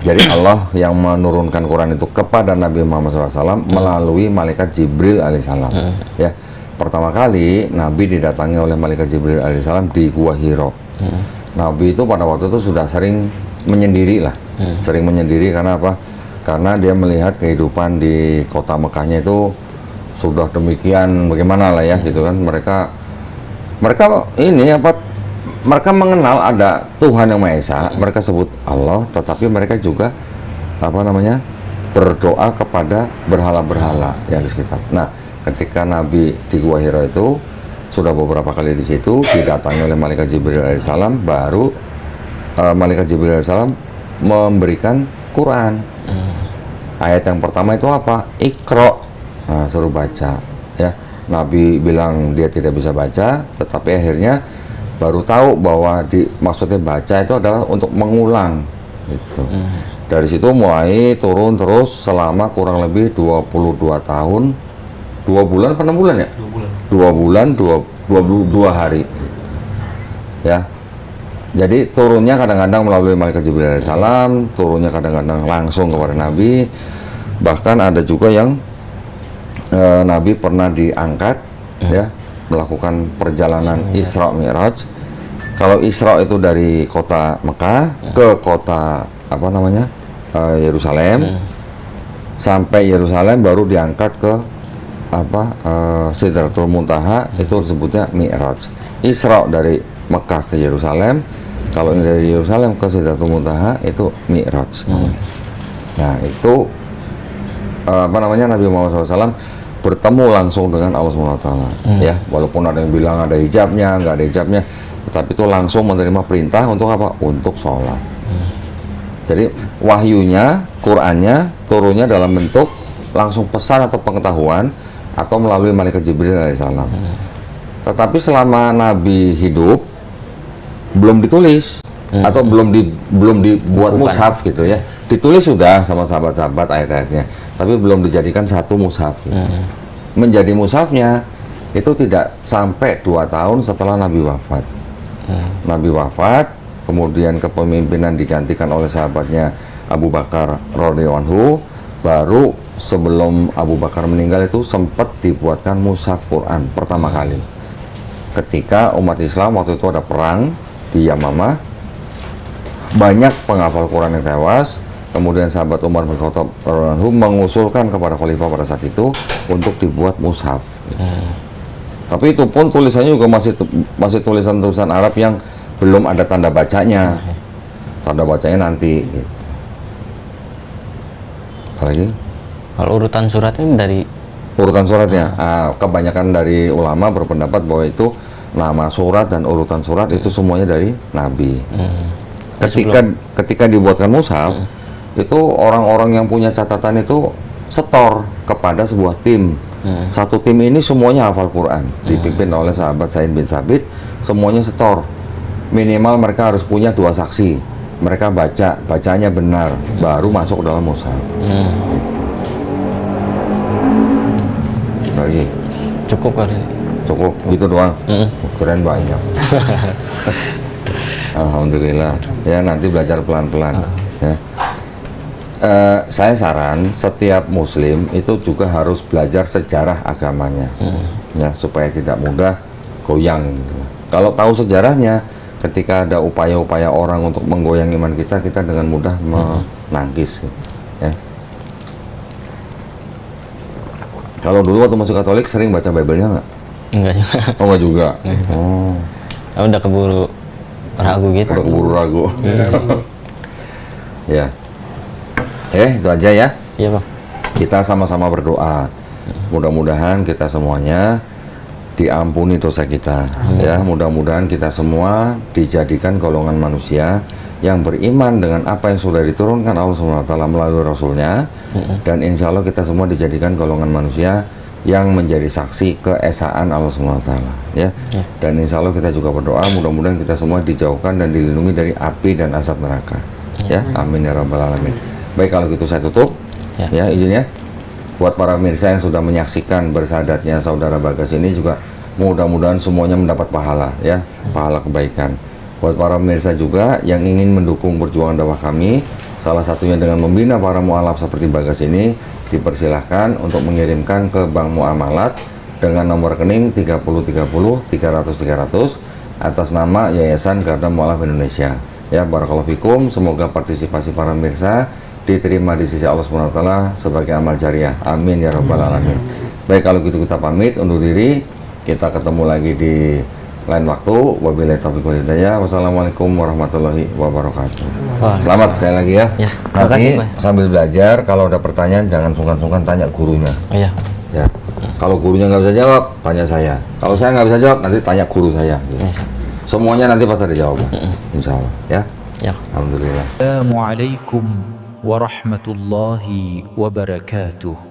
S1: jadi Allah yang menurunkan Quran itu kepada Nabi Muhammad SAW melalui malaikat Jibril alaihissalam. Ya, pertama kali Nabi didatangi oleh malaikat Jibril alaihissalam di Gua Hiro. Nabi itu pada waktu itu sudah sering menyendiri lah, sering menyendiri karena apa? Karena dia melihat kehidupan di kota Mekahnya itu sudah demikian bagaimana lah ya gitu kan, mereka ini apa, mereka mengenal ada Tuhan yang Maha Esa, mereka sebut Allah, tetapi mereka juga apa namanya berdoa kepada berhala-berhala yang di sekitar. Nah, ketika Nabi di Gua Hira itu sudah beberapa kali di situ didatangi oleh malaikat Jibril alaihissalam, baru malaikat Jibril alaihissalam memberikan Quran. Ayat yang pertama itu apa? Iqra. Nah, suruh baca ya. Nabi bilang dia tidak bisa baca, tetapi akhirnya baru tahu bahwa maksudnya baca itu adalah untuk mengulang gitu. Dari situ mulai turun terus selama kurang lebih 22 tahun, 2 bulan apa 6 bulan ya? 2 bulan 22 hari gitu. Ya. Jadi turunnya kadang-kadang melalui malaikat Jibril alaihissalam, turunnya kadang-kadang langsung kepada Nabi. Bahkan ada juga yang Nabi pernah diangkat ya, melakukan perjalanan Isra Mi'raj. Kalau Isra itu dari kota Mekah ke kota apa namanya Yerusalem, sampai Yerusalem baru diangkat ke apa Sidratul Muntaha, itu disebutnya Mi'raj. Isra dari Mekah ke Yerusalem, kalau dari Yerusalem ke Sidratul Muntaha itu Mi'raj. Nah itu apa namanya, Nabi Muhammad SAW bertemu langsung dengan Allah SWT. Ya, walaupun ada yang bilang ada hijabnya, nggak ada hijabnya, tetapi itu langsung menerima perintah untuk apa? Untuk sholat. Jadi wahyunya, Qurannya turunnya dalam bentuk langsung pesan atau pengetahuan atau melalui malaikat Jibril alaihissalam. Tetapi selama Nabi hidup belum ditulis atau belum dibuat mushaf gitu ya. Ditulis sudah sama sahabat-sahabat ayat-ayatnya, tapi belum dijadikan satu mushaf gitu. Menjadi mushafnya itu tidak sampai 2 tahun setelah Nabi wafat. Nabi wafat, kemudian kepemimpinan digantikan oleh sahabatnya Abu Bakar radhiyallahu anhu, baru sebelum Abu Bakar meninggal itu sempat dibuatkan mushaf Quran pertama kali. Ketika umat Islam waktu itu ada perang di Yamamah, banyak penghafal Quran yang tewas. Kemudian sahabat Umar bin Khattab mengusulkan kepada khalifah pada saat itu untuk dibuat mushaf. Tapi itu pun tulisannya juga masih tulisan-tulisan Arab yang belum ada tanda bacanya. Tanda bacanya nanti. Gitu. Apalagi?
S2: Kalau urutan suratnya dari
S1: Urutan suratnya, kebanyakan dari ulama berpendapat bahwa itu nama surat dan urutan surat itu semuanya dari Nabi. Ketika dibuatkan mushaf, itu orang-orang yang punya catatan itu setor kepada sebuah tim. Satu tim ini semuanya hafal Quran, dipimpin oleh sahabat Zaid bin Sabit, semuanya setor. Minimal mereka harus punya 2 saksi. Mereka bacanya benar, baru masuk ke dalam mushaf. Lagi.
S2: cukup kali ini.
S1: Cukup gitu doang. Keren banyak. Alhamdulillah. Ya nanti belajar pelan-pelan. Ya. Saya saran setiap Muslim itu juga harus belajar sejarah agamanya, ya supaya tidak mudah goyang. Gitu. Kalau tahu sejarahnya, ketika ada upaya-upaya orang untuk menggoyang iman kita, kita dengan mudah menangkis. Gitu. Ya. Kalau dulu waktu masuk Katolik sering baca Bible-nya nggak?
S2: Enggak juga.
S1: Oh nggak juga. Oh.
S2: Udah keburu ragu gitu.
S1: Udah keburu ragu. Ya. Itu aja ya.
S2: Iya Bang.
S1: Kita sama-sama berdoa. Mudah-mudahan kita semuanya diampuni dosa kita. Ya, mudah-mudahan kita semua dijadikan golongan manusia yang beriman dengan apa yang sudah diturunkan Allah SWT melalui Rasulnya. Dan insya Allah kita semua dijadikan golongan manusia yang menjadi saksi keesaan Allah SWT. Ya. Dan insya Allah kita juga berdoa mudah-mudahan kita semua dijauhkan dan dilindungi dari api dan azab neraka. Ya, amin ya rabbal alamin. Baik, kalau gitu saya tutup. Ya, izinnya. Buat para pemirsa yang sudah menyaksikan bersahadatnya saudara Bagas ini juga mudah-mudahan semuanya mendapat pahala, ya, pahala kebaikan. Buat para pemirsa juga yang ingin mendukung perjuangan dakwah kami, salah satunya dengan membina para mualaf seperti Bagas ini, dipersilahkan untuk mengirimkan ke Bank Muamalat dengan nomor rekening 3030 300 atas nama Yayasan Garda Mualaf Indonesia. Ya, barakallahu fikum, semoga partisipasi para pemirsa diterima di sisi Allah SWT sebagai amal jariah. Amin ya rabbal alamin. Baik, kalau gitu kita pamit undur diri. Kita ketemu lagi di lain waktu. Wabillahi taufiq wal hidayah. Wassalamualaikum warahmatullahi wabarakatuh. Selamat sekali lagi ya. Nanti sambil belajar kalau ada pertanyaan jangan sungkan-sungkan tanya gurunya.
S2: Iya.
S1: Ya. Kalau gurunya nggak bisa jawab, tanya saya. Kalau saya nggak bisa jawab, nanti tanya guru saya. Gitu. Semuanya nanti pasti ada jawaban. Insya Allah. Ya. Alhamdulillah.
S3: Assalamualaikum warahmatullahi wabarakatuh.